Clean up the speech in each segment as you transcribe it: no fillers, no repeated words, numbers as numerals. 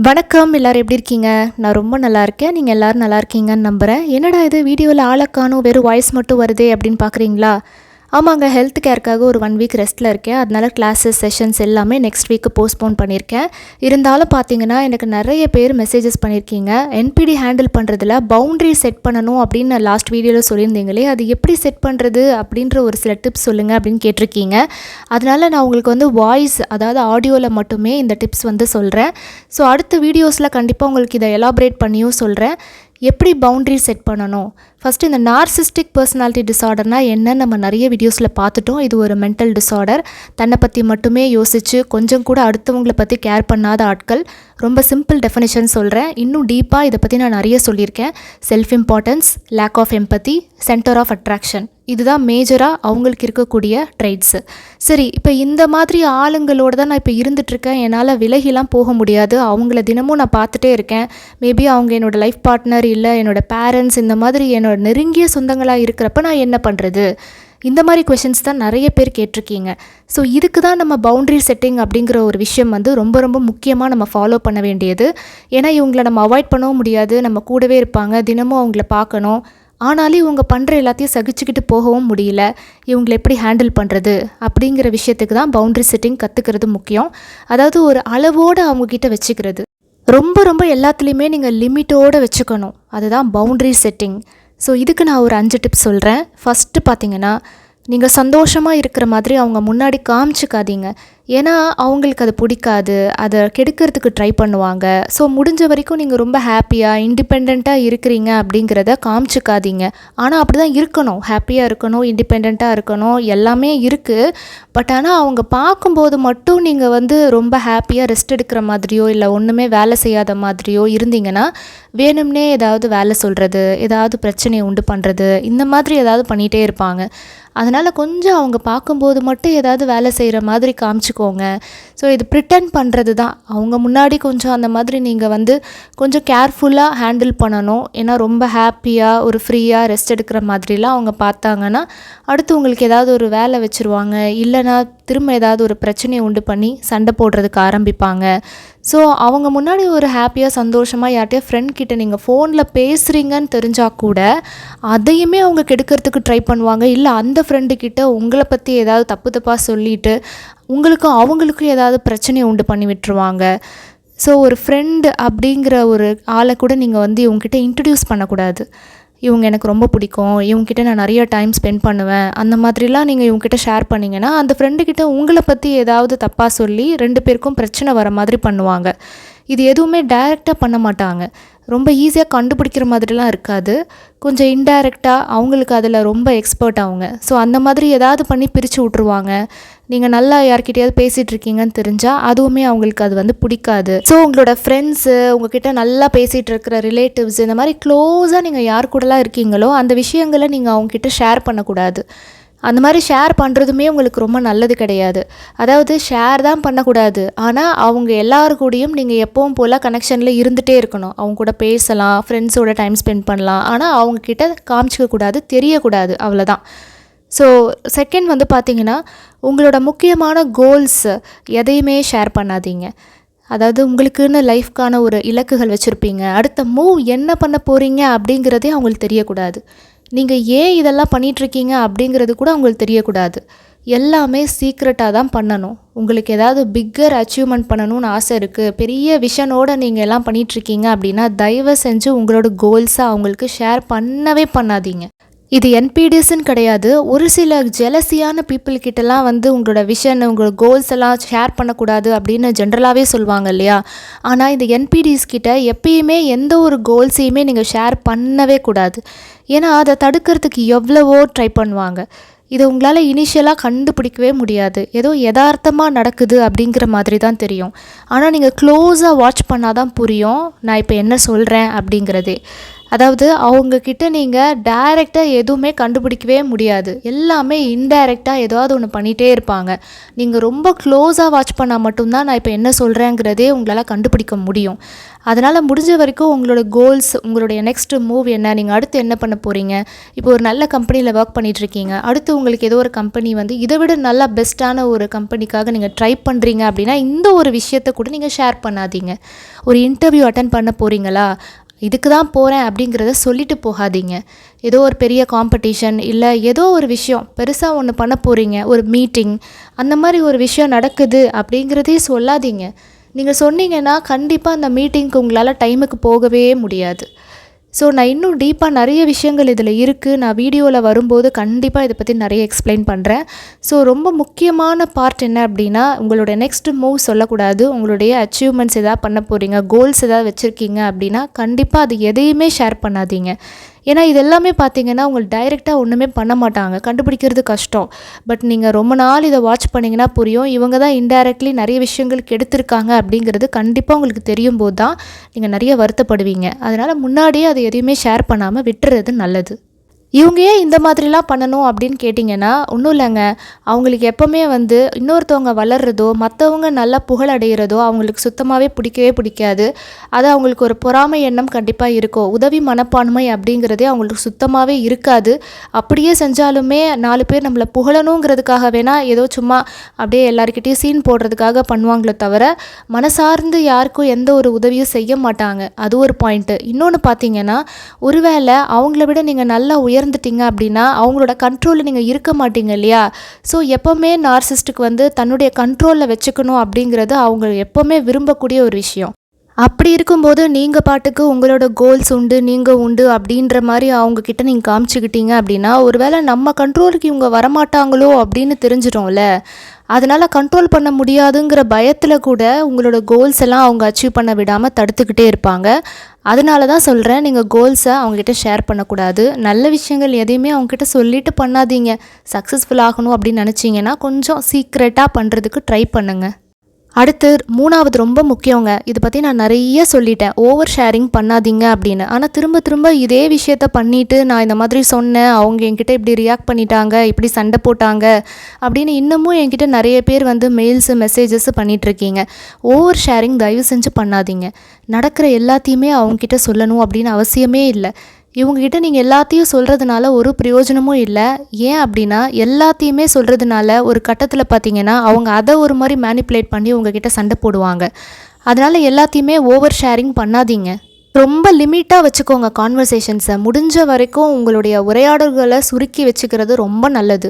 வணக்கம். எல்லாரும் எப்படி இருக்கீங்க? நான் ரொம்ப நல்லா இருக்கேன். நீங்கள் எல்லாரும் நல்லா இருக்கீங்கன்னு நம்புகிறேன். என்னடா இது வீடியோவில் ஆளை காணும், வெறும் வாய்ஸ் மட்டும் வருதே அப்படின்னு பார்க்குறீங்களா? ஆமாங்க, ஹெல்த் கேருக்காக ஒரு 1 வீக் ரெஸ்ட்டில் இருக்கேன். அதனால கிளாஸஸ் செஷன்ஸ் எல்லாமே நெக்ஸ்ட் வீக்கு போஸ்ட்போன் பண்ணியிருக்கேன். இருந்தாலும் பார்த்தீங்கன்னா எனக்கு நிறைய பேர் மெசேஜஸ் பண்ணியிருக்கீங்க. என்பிடி ஹேண்டில் பண்ணுறதுல பவுண்ட்ரி செட் பண்ணணும் அப்படின்னு லாஸ்ட் வீடியோவில் சொல்லியிருந்தீங்களே, அது எப்படி செட் பண்ணுறது அப்படின்ற ஒரு சில டிப்ஸ் சொல்லுங்கள் அப்படின்னு கேட்டிருக்கீங்க. அதனால் நான் உங்களுக்கு வந்து வாய்ஸ், அதாவது ஆடியோவில் மட்டுமே இந்த டிப்ஸ் வந்து சொல்கிறேன். ஸோ அடுத்த வீடியோஸில் கண்டிப்பாக உங்களுக்கு இதை எலாபரேட் பண்ணியும் சொல்கிறேன். எப்படி பவுண்ட்ரி செட் பண்ணணும். ஃபஸ்ட்டு இந்த நார்சிஸ்டிக் பர்சனாலிட்டி டிஸார்டர்னால் என்ன நம்ம நிறைய வீடியோஸில் பார்த்துட்டோம். இது ஒரு மென்டல் டிஸார்டர். தன்னை பற்றி மட்டுமே யோசித்து கொஞ்சம் கூட அடுத்தவங்களை பற்றி கேர் பண்ணாத ஆட்கள். ரொம்ப சிம்பிள் டெஃபினிஷன் சொல்கிறேன். இன்னும் டீப்பாக இதை பற்றி நான் நிறைய சொல்லியிருக்கேன். Self importance, lack of empathy, centre of attraction, இதுதான் மேஜராக அவங்களுக்கு இருக்கக்கூடிய ட்ரைட்ஸு. சரி, இப்போ இந்த மாதிரி ஆளுங்களோடு தான் நான் இப்போ இருந்துகிட்ருக்கேன். என்னால் விலகிலாம் போக முடியாது. அவங்கள தினமும் நான் பார்த்துட்டே இருக்கேன். மேபி அவங்க என்னோடய லைஃப் பார்ட்னர் இல்லை என்னோடய பேரண்ட்ஸ், இந்த மாதிரி என்னோட நெருங்கிய சொந்தங்களாக இருக்கிறப்ப நான் என்ன பண்ணுறது? இந்த மாதிரி கொஷின்ஸ் தான் நிறைய பேர் கேட்டிருக்கீங்க. ஸோ இதுக்கு தான் நம்ம பவுண்ட்ரி செட்டிங் அப்படிங்கிற ஒரு விஷயம் வந்து ரொம்ப ரொம்ப முக்கியமாக நம்ம ஃபாலோ பண்ண வேண்டியது. ஏன்னா இவங்களை நம்ம அவாய்ட் பண்ணவும் முடியாது. நம்ம கூடவே இருப்பாங்க, தினமும் அவங்கள பார்க்கணும். ஆனாலும் இவங்க பண்ணுற எல்லாத்தையும் சகிச்சுக்கிட்டு போகவும் முடியல. இவங்களை எப்படி ஹேண்டில் பண்ணுறது அப்படிங்கிற விஷயத்துக்கு தான் பவுண்ட்ரி செட்டிங் கற்றுக்கிறது முக்கியம். அதாவது ஒரு அளவோடு அவங்கக்கிட்ட வச்சுக்கிறது. ரொம்ப ரொம்ப எல்லாத்துலேயுமே நீங்கள் லிமிட்டோடு வச்சுக்கணும். அதுதான் பவுண்ட்ரி செட்டிங். ஸோ இதுக்கு நான் ஒரு 5 டிப்ஸ் சொல்கிறேன். ஃபஸ்ட்டு பார்த்தீங்கன்னா, நீங்கள் சந்தோஷமாக இருக்கிற மாதிரி அவங்க முன்னாடி காமிச்சிக்காதீங்க. ஏன்னா அவங்களுக்கு அது பிடிக்காது. அதை கெடுக்கிறதுக்கு ட்ரை பண்ணுவாங்க. ஸோ முடிஞ்ச வரைக்கும் நீங்கள் ரொம்ப ஹாப்பியாக இண்டிபெண்ட்டாக இருக்கிறீங்க அப்படிங்கிறத காமிச்சிக்காதீங்க. ஆனால் அப்படி தான் இருக்கணும். ஹாப்பியாக இருக்கணும், இண்டிபெண்ட்டாக இருக்கணும், எல்லாமே இருக்குது. பட் ஆனால் அவங்க பார்க்கும்போது மட்டும் நீங்கள் வந்து ரொம்ப ஹாப்பியாக ரெஸ்ட் எடுக்கிற மாதிரியோ இல்லை ஒன்றுமே வேலை செய்யாத மாதிரியோ இருந்தீங்கன்னா, வேணும்னே ஏதாவது வேலை சொல்கிறது, ஏதாவது பிரச்சனையை உண்டு பண்ணுறது, இந்த மாதிரி ஏதாவது பண்ணிகிட்டே இருப்பாங்க. அதனால் கொஞ்சம் அவங்க பார்க்கும்போது மட்டும் ஏதாவது வேலை செய்கிற மாதிரி காமிச்சிக்கோங்க. ஸோ இது ப்ரிட்டன் பண்ணுறது தான். அவங்க முன்னாடி கொஞ்சம் அந்த மாதிரி நீங்கள் வந்து கொஞ்சம் கேர்ஃபுல்லாக ஹேண்டில் பண்ணணும். ஏன்னா ரொம்ப ஹாப்பியாக ஒரு ஃப்ரீயாக ரெஸ்ட் எடுக்கிற மாதிரிலாம் அவங்க பார்த்தாங்கன்னா, அடுத்து உங்களுக்கு ஏதாவது ஒரு வேலை வச்சுருவாங்க. இல்லைனா திரும்ப ஏதாவது ஒரு பிரச்சனையை உண்டு பண்ணி சண்டை போடுறதுக்கு ஆரம்பிப்பாங்க. ஸோ அவங்க முன்னாடி ஒரு ஹாப்பியாக சந்தோஷமாக யார்கிட்டயோ ஃப்ரெண்ட்கிட்ட நீங்கள் ஃபோனில் பேசுகிறீங்கன்னு தெரிஞ்சால் கூட அதையுமே அவங்க கெடுக்கிறதுக்கு ட்ரை பண்ணுவாங்க. இல்லை அந்த ஃப்ரெண்டுக்கிட்ட உங்களை பற்றி ஏதாவது தப்பு தப்பாக சொல்லிவிட்டு உங்களுக்கும் அவங்களுக்கும் ஏதாவது பிரச்சனையை உண்டு பண்ணி விட்டுருவாங்க. ஸோ ஒரு ஃப்ரெண்டு அப்படிங்கிற ஒரு ஆளை கூட நீங்கள் வந்து இவங்ககிட்ட இன்ட்ரடியூஸ் பண்ணக்கூடாது. இவங்க எனக்கு ரொம்ப பிடிக்கும், இவங்ககிட்ட நான் நிறைய டைம் ஸ்பெண்ட் பண்ணுவேன், அந்த மாதிரிலாம் நீங்கள் இவங்ககிட்ட ஷேர் பண்ணிங்கன்னா அந்த ஃப்ரெண்டுக்கிட்ட உங்களை பற்றி ஏதாவது தப்பாக சொல்லி 2 பேருக்கும் பிரச்சனை வர மாதிரி பண்ணுவாங்க. இது எதுவுமே டைரெக்டாக பண்ண மாட்டாங்க. ரொம்ப ஈஸியாக கண்டுபிடிக்கிற மாதிரிலாம் இருக்காது. கொஞ்சம் இன்டைரக்டாக அவங்களுக்கு அதில் ரொம்ப எக்ஸ்பர்ட் அவங்க. ஸோ அந்த மாதிரி ஏதாவது பண்ணி பிரித்து விட்ருவாங்க. நீங்கள் நல்லா யார்கிட்டையாவது பேசிகிட்டு இருக்கீங்கன்னு தெரிஞ்சால் அதுவுமே அவங்களுக்கு அது வந்து பிடிக்காது. ஸோ உங்களோட ஃப்ரெண்ட்ஸு, உங்ககிட்ட நல்லா பேசிகிட்டு இருக்கிற ரிலேட்டிவ்ஸ், இந்த மாதிரி க்ளோஸாக நீங்கள் யார் கூடலாம் இருக்கீங்களோ அந்த விஷயங்களை நீங்கள் அவங்கக்கிட்ட ஷேர் பண்ணக்கூடாது. அந்த மாதிரி ஷேர் பண்ணுறதுமே உங்களுக்கு ரொம்ப நல்லது கிடையாது. அதாவது ஷேர் தான் பண்ணக்கூடாது. ஆனால் அவங்க எல்லாரு கூடயும் நீங்கள் எப்பவும் போல் கனெக்ஷனில் இருந்துகிட்டே இருக்கணும். அவங்க கூட பேசலாம், ஃப்ரெண்ட்ஸோட டைம் ஸ்பெண்ட் பண்ணலாம். ஆனால் அவங்கக்கிட்ட காமிச்சிக்கக்கூடாது, தெரியக்கூடாது, அவ்வளோதான். ஸோ செகண்ட் வந்து பார்த்திங்கன்னா, உங்களோட முக்கியமான கோல்ஸ் எதையுமே ஷேர் பண்ணாதீங்க. அதாவது உங்களுக்குன்னு லைஃப்க்கான ஒரு இலக்குகள் வச்சுருப்பீங்க. அடுத்த மூவ் என்ன பண்ண போகிறீங்க அப்படிங்கிறதே அவங்களுக்கு தெரியக்கூடாது. நீங்கள் ஏன் இதெல்லாம் பண்ணிகிட்ருக்கீங்க அப்படிங்கிறது கூட அவங்களுக்கு தெரியக்கூடாது. எல்லாமே சீக்ரெட்டாக தான் பண்ணணும். உங்களுக்கு ஏதாவது பிக்கர் அச்சீவ்மெண்ட் பண்ணணும்னு ஆசை இருக்குது, பெரிய விஷனோடு நீங்கள் எல்லாம் பண்ணிகிட்ருக்கீங்க அப்படின்னா தயவு செஞ்சு உங்களோட கோல்ஸை அவங்களுக்கு ஷேர் பண்ணவே பண்ணாதீங்க. இது என்பிடிஸ்ன்னு கிடையாது. ஒரு சில ஜெலசியான பீப்புள்கிட்டலாம் வந்து உங்களோட விஷன், உங்களோட கோல்ஸ் எல்லாம் ஷேர் பண்ணக்கூடாது அப்படின்னு ஜென்ரலாகவே சொல்லுவாங்க இல்லையா? ஆனால் இந்த என்பிடிஸ் கிட்ட எப்பயுமே எந்த ஒரு கோல்ஸையுமே நீங்கள் ஷேர் பண்ணவே கூடாது. ஏன்னா அதை தடுக்கிறதுக்கு எவ்வளவோ ட்ரை பண்ணுவாங்க. இதை உங்களால் இனிஷியலாக கண்டுபிடிக்கவே முடியாது. ஏதோ யதார்த்தமாக நடக்குது அப்படிங்கிற மாதிரி தான் தெரியும். ஆனால் நீங்கள் க்ளோஸாக வாட்ச் பண்ணால் தான் புரியும் நான் இப்போ என்ன சொல்கிறேன் அப்படிங்கிறதே. அதாவது அவங்கக்கிட்ட நீங்கள் டைரெக்டாக எதுவுமே கண்டுபிடிக்கவே முடியாது. எல்லாமே இன்டைரக்டாக ஏதாவது ஒன்று பண்ணிகிட்டே இருப்பாங்க. நீங்கள் ரொம்ப க்ளோஸாக வாட்ச் பண்ணால் மட்டும்தான் நான் இப்போ என்ன சொல்கிறேங்கிறதே உங்களால் கண்டுபிடிக்க முடியும். அதனால் முடிஞ்ச வரைக்கும் உங்களோட கோல்ஸ், உங்களுடைய நெக்ஸ்ட் மூவ் என்ன, நீங்கள் அடுத்து என்ன பண்ண போகிறீங்க. இப்போ ஒரு நல்ல கம்பெனியில் ஒர்க் பண்ணிகிட்ருக்கீங்க, அடுத்து உங்களுக்கு ஏதோ ஒரு கம்பெனி வந்து இதை விட நல்லா பெஸ்ட்டான ஒரு கம்பெனிக்காக நீங்கள் ட்ரை பண்ணுறீங்க அப்படின்னா இந்த ஒரு விஷயத்தை கூட நீங்கள் ஷேர் பண்ணாதீங்க. ஒரு இன்டர்வியூ அட்டன் பண்ண போகிறீங்களா, இதுக்கு தான் போகிறேன் அப்படிங்கிறத சொல்லிட்டு போகாதீங்க. ஏதோ ஒரு பெரிய காம்படிஷன் இல்லை ஏதோ ஒரு விஷயம் பெருசாக ஒன்று பண்ண போகிறீங்க, ஒரு மீட்டிங், அந்த மாதிரி ஒரு விஷயம் நடக்குது அப்படிங்கிறதே சொல்லாதீங்க. நீங்கள் சொன்னீங்கன்னா கண்டிப்பாக அந்த மீட்டிங்க்கு உங்களால் டைமுக்கு போகவே முடியாது. ஸோ நான் இன்னும் டீப்பாக நிறைய விஷயங்கள் இதில் இருக்குது. நான் வீடியோவில் வரும்போது கண்டிப்பாக இதை பற்றி நிறைய எக்ஸ்பிளைன் பண்ணுறேன். ஸோ ரொம்ப முக்கியமான பார்ட் என்ன அப்படின்னா, உங்களுடைய நெக்ஸ்ட் மூவ் சொல்லக்கூடாது. உங்களுடைய அச்சீவ்மெண்ட்ஸ் எதாவது பண்ண போகிறீங்க, கோல்ஸ் எதாவது வச்சுருக்கீங்க அப்படின்னா கண்டிப்பாக அது எதையுமே ஷேர் பண்ணாதீங்க. ஏன்னா இது எல்லாமே பார்த்தீங்கன்னா உங்களுக்கு டைரெக்டாக ஒன்றுமே பண்ண மாட்டாங்க, கண்டுபிடிக்கிறது கஷ்டம். பட் நீங்கள் ரொம்ப நாள் இதை வாட்ச் பண்ணிங்கன்னா புரியும், இவங்க தான் இன்டைரக்ட்லி நிறைய விஷயங்கள் கெடுத்திருக்காங்க அப்படிங்கிறது கண்டிப்பாக உங்களுக்கு தெரியும் போது தான் நீங்கள் நிறைய வருத்தப்படுவீங்க. அதனால் முன்னாடியே அதை எதையுமே ஷேர் பண்ணாமல் விட்டுறது நல்லது. இவங்க ஏன் இந்த மாதிரிலாம் பண்ணணும் அப்படின்னு கேட்டிங்கன்னா, ஒன்றும் இல்லைங்க. அவங்களுக்கு எப்போவுமே வந்து இன்னொருத்தவங்க வளர்கிறதோ மற்றவங்க நல்லா புகழடைகிறதோ அவங்களுக்கு சுத்தமாகவே பிடிக்கவே பிடிக்காது. அது அவங்களுக்கு ஒரு பொறாமை எண்ணம் கண்டிப்பாக இருக்கும். உதவி மனப்பான்மை அப்படிங்கிறதே அவங்களுக்கு சுத்தமாகவே இருக்காது. அப்படியே செஞ்சாலுமே 4 பேர் நம்மளை புகழணுங்கிறதுக்காக வேணால் ஏதோ சும்மா அப்படியே எல்லாருக்கிட்டையும் சீன் போடுறதுக்காக பண்ணுவாங்களே தவிர மனசார்ந்து யாருக்கும் எந்த ஒரு உதவியும் செய்ய மாட்டாங்க. அது ஒரு பாயிண்ட்டு. இன்னொன்று பார்த்தீங்கன்னா, ஒருவேளை அவங்கள விட நீங்கள் நல்லா உயர்ந்துட்டீங்க அப்படின்னா அவங்களோட கண்ட்ரோலில் நீங்கள் இருக்க மாட்டீங்க இல்லையா. ஸோ எப்போவுமே நார்சிஸ்ட்டுக்கு வந்து தன்னுடைய கண்ட்ரோலில் வச்சுக்கணும் அப்படிங்கிறது அவங்க எப்போவுமே விரும்பக்கூடிய ஒரு விஷயம். அப்படி இருக்கும்போது நீங்கள் பாட்டுக்கு உங்களோட கோல்ஸ் உண்டு, நீங்கள் உண்டு அப்படின்ற மாதிரி அவங்கக்கிட்ட நீங்கள் காமிச்சிக்கிட்டீங்க அப்படின்னா ஒருவேளை நம்ம கண்ட்ரோலுக்கு இவங்க வரமாட்டாங்களோ அப்படின்னு தெரிஞ்சிடும்ல. அதனால் கண்ட்ரோல் பண்ண முடியாதுங்கிற பயத்தில் கூட உங்களோட கோல்ஸ் எல்லாம் அவங்க அச்சீவ் பண்ண விடாமல் தடுத்துக்கிட்டே இருப்பாங்க. அதனால தான் சொல்கிறேன், நீங்கள் கோல்ஸை அவங்ககிட்ட ஷேர் பண்ணக்கூடாது. நல்ல விஷயங்கள் எதையுமே அவங்ககிட்ட சொல்லிட்டு பண்ணாதீங்க. சக்ஸஸ்ஃபுல் ஆகணும் அப்படின்னு நினச்சிங்கன்னா கொஞ்சம் சீக்ரெட்டாக பண்ணுறதுக்கு ட்ரை பண்ணுங்கள். அடுத்து 3வது ரொம்ப முக்கியங்க. இதை பற்றி நான் நிறைய சொல்லிட்டேன், ஓவர் ஷேரிங் பண்ணாதீங்க அப்படின்னு. ஆனால் திரும்ப திரும்ப இதே விஷயத்த பண்ணிவிட்டு நான் இந்த மாதிரி சொன்னேன், அவங்க என்கிட்ட இப்படி ரியாக்ட் பண்ணிட்டாங்க, இப்படி சண்டை போட்டாங்க அப்படின்னு இன்னமும் என்கிட்ட நிறைய பேர் வந்து மெயில்ஸு மெசேஜஸ் பண்ணிகிட்ருக்கீங்க. ஓவர் ஷேரிங் தயவு செஞ்சு பண்ணாதீங்க. நடக்கிற எல்லாத்தையுமே அவங்கக்கிட்ட சொல்லணும் அப்படின்னு அவசியமே இல்லை. இவங்ககிட்ட நீங்கள் எல்லாத்தையும் சொல்கிறதுனால ஒரு பிரயோஜனமும் இல்லை. ஏன் அப்படின்னா எல்லாத்தையுமே சொல்கிறதுனால ஒரு கட்டத்தில் பார்த்தீங்கன்னா அவங்க அதை ஒரு மாதிரி மேனிப்புலேட் பண்ணி உங்ககிட்ட சண்டை போடுவாங்க. அதனால் எல்லாத்தையுமே ஓவர் ஷேரிங் பண்ணாதீங்க. ரொம்ப லிமிட்டாக வச்சுக்கோங்க கான்வர்சேஷன்ஸை. முடிஞ்ச வரைக்கும் உங்களுடைய உரையாடல்களை சுருக்கி வச்சுக்கிறது ரொம்ப நல்லது.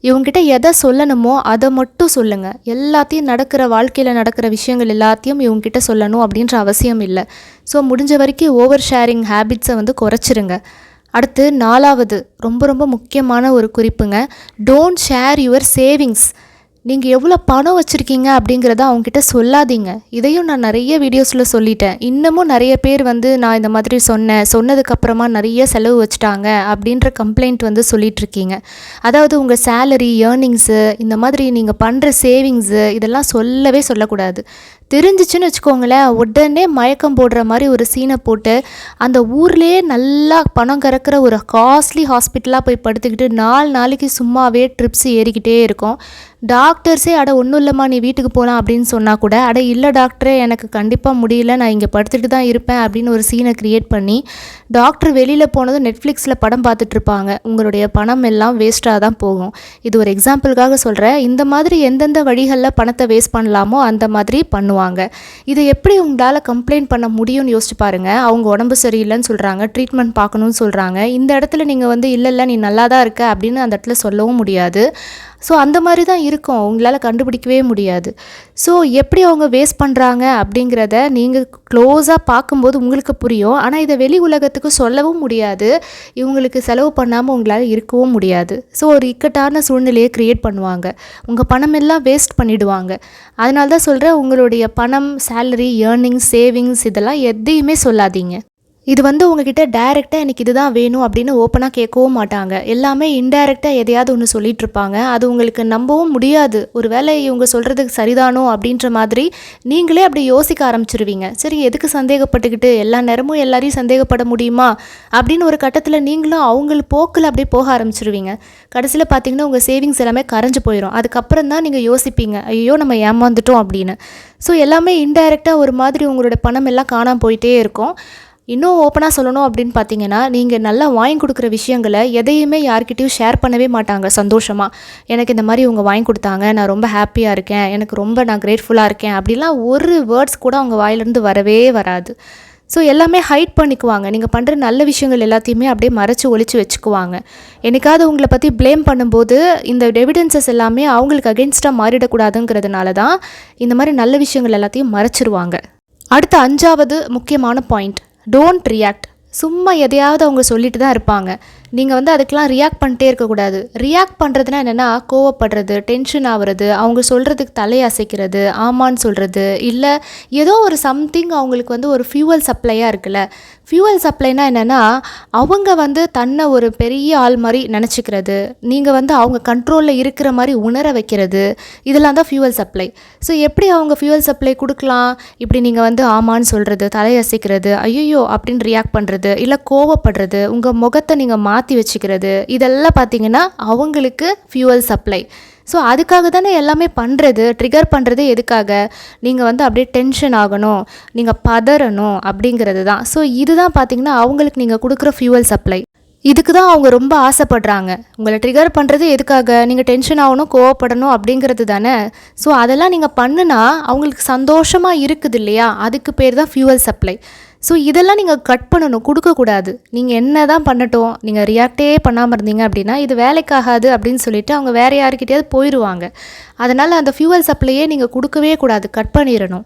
இவங்ககிட்ட எதை சொல்லணுமோ அதை மட்டும் சொல்லுங்கள். எல்லாத்தையும் நடக்கிற வாழ்க்கையில் நடக்கிற விஷயங்கள் எல்லாத்தையும் இவங்ககிட்ட சொல்லணும் அப்படின்ற அவசியம் இல்லை. ஸோ முடிஞ்ச வரைக்கும் ஓவர் ஷேரிங் ஹேபிட்ஸை வந்து குறைச்சிருங்க. அடுத்து 4வது ரொம்ப ரொம்ப முக்கியமான ஒரு குறிப்புங்க. Don't share your savings. நீங்கள் எவ்வளோ பணம் வச்சுருக்கீங்க அப்படிங்கிறத அவங்ககிட்ட சொல்லாதீங்க. இதையும் நான் நிறைய வீடியோஸில் சொல்லிட்டேன். இன்னமும் நிறைய பேர் வந்து நான் இந்த மாதிரி சொன்னதுக்கப்புறமா நிறைய செலவு வச்சுட்டாங்க அப்படின்ற கம்ப்ளைண்ட் வந்து சொல்லிகிட்ருக்கீங்க. அதாவது உங்கள் சேலரி, ஏர்னிங்ஸு, இந்த மாதிரி நீங்கள் பண்ணுற சேவிங்ஸு இதெல்லாம் சொல்லவே சொல்லக்கூடாது. தெரிஞ்சிச்சுன்னு வச்சுக்கோங்களேன், உடனே மயக்கம் போடுற மாதிரி ஒரு சீனை போட்டு அந்த ஊர்லேயே நல்லா பணம் கறக்கிற ஒரு காஸ்ட்லி ஹாஸ்பிட்டலாக போய் படுத்துக்கிட்டு 4 நாளைக்கு சும்மாவே ட்ரிப்ஸ் ஏறிக்கிட்டே இருக்கும். டாக்டர்ஸே அட ஒன்றும் இல்லைம்மா நீ வீட்டுக்கு போகலாம் அப்படின்னு சொன்னால் கூட அட இல்லை டாக்டரே எனக்கு கண்டிப்பாக முடியல, நான் இங்கே படுத்துட்டு தான் இருப்பேன் அப்படின்னு ஒரு சீனை க்ரியேட் பண்ணி டாக்டர் வெளியில் போனதும் நெட்ஃப்ளிக்ஸில் படம் பார்த்துட்ருப்பாங்க. உங்களுடைய பணம் எல்லாம் வேஸ்ட்டாக தான் போகும். இது ஒரு எக்ஸாம்பிளுக்காக சொல்கிறேன். இந்த மாதிரி எந்தெந்த வழிகளில் பணத்தை வேஸ்ட் பண்ணலாமோ அந்த மாதிரி பண்ணுவாங்க. இதை எப்படி உங்களால் கம்ப்ளைண்ட் பண்ண முடியும்னு யோசிச்சு பாருங்கள். அவங்க உடம்பு சரியில்லைன்னு சொல்கிறாங்க, ட்ரீட்மெண்ட் பார்க்கணுன்னு சொல்கிறாங்க. இந்த இடத்துல நீங்கள் வந்து இல்லை நீ நல்லா தான் இருக்க அப்படின்னு அந்த இடத்துல சொல்லவும் முடியாது. ஸோ அந்த மாதிரி தான் இருக்கும், உங்களால் கண்டுபிடிக்கவே முடியாது. ஸோ எப்படி அவங்க வேஸ்ட் பண்ணுறாங்க அப்படிங்கிறத நீங்கள் க்ளோஸாக பார்க்கும்போது உங்களுக்கு புரியும். ஆனால் இதை வெளி உலகத்துக்கு சொல்லவும் முடியாது. இவங்களுக்கு செலவு பண்ணாமல் உங்களால் இருக்கவும் முடியாது. ஸோ ஒரு இக்கட்டான சூழ்நிலையை க்ரியேட் பண்ணுவாங்க. உங்கள் பணம் எல்லாம் வேஸ்ட் பண்ணிவிடுவாங்க. அதனால தான் சொல்கிறேன், உங்களுடைய பணம், சேலரி, ஏர்னிங்ஸ், சேவிங்ஸ் இதெல்லாம் எதையுமே சொல்லாதீங்க. இது வந்து உங்ககிட்ட டைரெக்டாக எனக்கு இதுதான் வேணும் அப்படின்னு ஓப்பனாக கேட்கவும் மாட்டாங்க. எல்லாமே இன்டைரக்டாக எதையாவது ஒன்று சொல்லிட்டு இருப்பாங்க. அது உங்களுக்கு நம்பவும் முடியாது. ஒரு வேளை இவங்க சொல்கிறதுக்கு சரிதானோ அப்படின்ற மாதிரி நீங்களே அப்படி யோசிக்க ஆரம்பிச்சிருவீங்க. சரி, எதுக்கு சந்தேகப்பட்டுக்கிட்டு எல்லா நேரமும் எல்லாரையும் சந்தேகப்பட முடியுமா அப்படின்னு ஒரு கட்டத்தில் நீங்களும் அவங்கள போக்கில் அப்படியே போக ஆரம்பிச்சிருவீங்க. கடைசியில் பார்த்தீங்கன்னா உங்கள் சேவிங்ஸ் எல்லாமே கரைஞ்சு போயிடும். அதுக்கப்புறம் தான் நீங்கள் யோசிப்பீங்க, ஐயோ நம்ம ஏமாந்துட்டோம் அப்படின்னு. ஸோ எல்லாமே இன்டைரக்டாக ஒரு மாதிரி உங்களோட பணம் எல்லாம் காணாமல் போயிட்டே இருக்கும். இன்னும் ஓப்பனாக சொல்லணும் அப்படின்னு பார்த்தீங்கன்னா, நீங்கள் நல்லா வாங்கி கொடுக்குற விஷயங்களை எதையுமே யார்கிட்டையும் ஷேர் பண்ணவே மாட்டாங்க சந்தோஷமாக. எனக்கு இந்த மாதிரி இவங்க வாங்கி கொடுத்தாங்க, நான் ரொம்ப ஹாப்பியாக இருக்கேன், நான் கிரேட்ஃபுல்லாக இருக்கேன் அப்படிலாம் ஒரு வேர்ட்ஸ் கூட அவங்க வாயிலிருந்து வரவே வராது. ஸோ எல்லாமே ஹைட் பண்ணிக்குவாங்க. நீங்கள் பண்ணுற நல்ல விஷயங்கள் எல்லாத்தையுமே அப்படியே மறைச்சி ஒளிச்சு வச்சுக்குவாங்க. என்னைக்காவது உங்களை பற்றி ப்ளேம் பண்ணும்போது இந்த எவிடன்சஸ் எல்லாமே அவங்களுக்கு அகென்ஸ்டாக மாறிடக்கூடாதுங்கிறதுனால தான் இந்த மாதிரி நல்ல விஷயங்கள் எல்லாத்தையும் மறைச்சிருவாங்க. அடுத்த 5வது முக்கியமான பாயிண்ட், டோன்ட் ரியாக்ட். சும்மா எதையாவது அவங்க சொல்லிட்டு தான் இருப்பாங்க. நீங்கள் வந்து அதுக்கெலாம் ரியாக்ட் பண்ணிட்டே இருக்கக்கூடாது. ரியாக்ட் பண்ணுறதுனா என்னென்னா, கோவப்படுறது, டென்ஷன் ஆகிறது, அவங்க சொல்கிறதுக்கு தலையசைக்கிறது, ஆமான்னு சொல்கிறது, இல்லை ஏதோ ஒரு சம்திங் அவங்களுக்கு வந்து ஒரு ஃபியூவல் சப்ளையாக இருக்குல்ல. ஃபியூவல் சப்ளைனா என்னென்னா, அவங்க வந்து தன்னை ஒரு பெரிய ஆள் மாதிரி நினச்சிக்கிறது, நீங்கள் வந்து அவங்க கண்ட்ரோலில் இருக்கிற மாதிரி உணர வைக்கிறது, இதெல்லாம் தான் ஃபியூவல் சப்ளை. ஸோ எப்படி அவங்க ஃபியூவல் சப்ளை கொடுக்கலாம்? இப்படி நீங்கள் வந்து ஆமான்னு சொல்கிறது, தலையசைக்கிறது, ஐயோ அப்படின்னு ரியாக்ட் பண்ணுறது, இல்லை கோவப்படுறது, உங்கள் முகத்தை நீங்கள் மாற்றி வச்சுக்கிறது, இதெல்லாம் பார்த்திங்கன்னா அவங்களுக்கு ஃபியூவல் சப்ளை. ஸோ அதுக்காக தானே எல்லாமே பண்ணுறது. ட்ரிகர் பண்ணுறது எதுக்காக? நீங்கள் வந்து அப்படியே டென்ஷன் ஆகணும், நீங்கள் பதறணும் அப்படிங்கிறது தான். ஸோ இதுதான் பார்த்திங்கன்னா அவங்களுக்கு நீங்கள் கொடுக்குற ஃபியூவல் சப்ளை. இதுக்கு தான் அவங்க ரொம்ப ஆசைப்படுறாங்க. உங்களை ட்ரிகர் பண்ணுறது எதுக்காக? நீங்கள் டென்ஷன் ஆகணும், கோவப்படணும் அப்படிங்கிறது தானே. ஸோ அதெல்லாம் நீங்கள் பண்ணுனா அவங்களுக்கு சந்தோஷமாக இருக்குது இல்லையா, அதுக்கு பேர் தான் ஃபியூவல் சப்ளை. ஸோ இதெல்லாம் நீங்கள் கட் பண்ணணும், கொடுக்கக்கூடாது. நீங்கள் என்ன தான் பண்ணட்டும், நீங்கள் ரியாக்டே பண்ணாமல் இருந்தீங்க அப்படின்னா இது வேலைக்காகாது அப்படின்னு சொல்லிட்டு அவங்க வேறு யாருக்கிட்டையாவது போயிடுவாங்க. அதனால் அந்த ஃபியூவல் சப்ளையே நீங்கள் கொடுக்கவே கூடாது, கட் பண்ணிடணும்.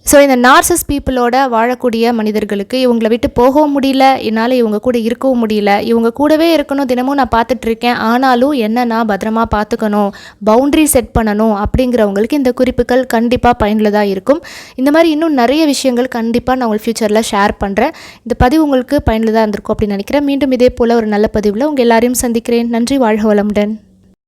ஸோ இந்த நார்சஸ் பீப்புளோட வாழக்கூடிய மனிதர்களுக்கு இவங்களை விட்டு போகவும் முடியல, என்னால் இவங்க கூட இருக்கவும் முடியல, இவங்க கூடவே இருக்கணும், தினமும் நான் பார்த்துட்ருக்கேன், ஆனாலும் என்னன்னா பத்திரமா பார்த்துக்கணும், பவுண்ட்ரி செட் பண்ணணும் அப்படிங்கிறவங்களுக்கு இந்த குறிப்புகள் கண்டிப்பாக பயனுள்ளதாக இருக்கும். இந்த மாதிரி இன்னும் நிறைய விஷயங்கள் கண்டிப்பாக நான் உங்களுக்கு ஃப்யூச்சரில் ஷேர் பண்ணுறேன். இந்த பதிவு உங்களுக்கு பயனுள்ளதாக இருந்திருக்கும் அப்படின்னு நினைக்கிறேன். மீண்டும் இதே போல் ஒரு நல்ல பதிவில் உங்கள் எல்லாரையும் சந்திக்கிறேன். நன்றி, வாழ்க வளமுடன்.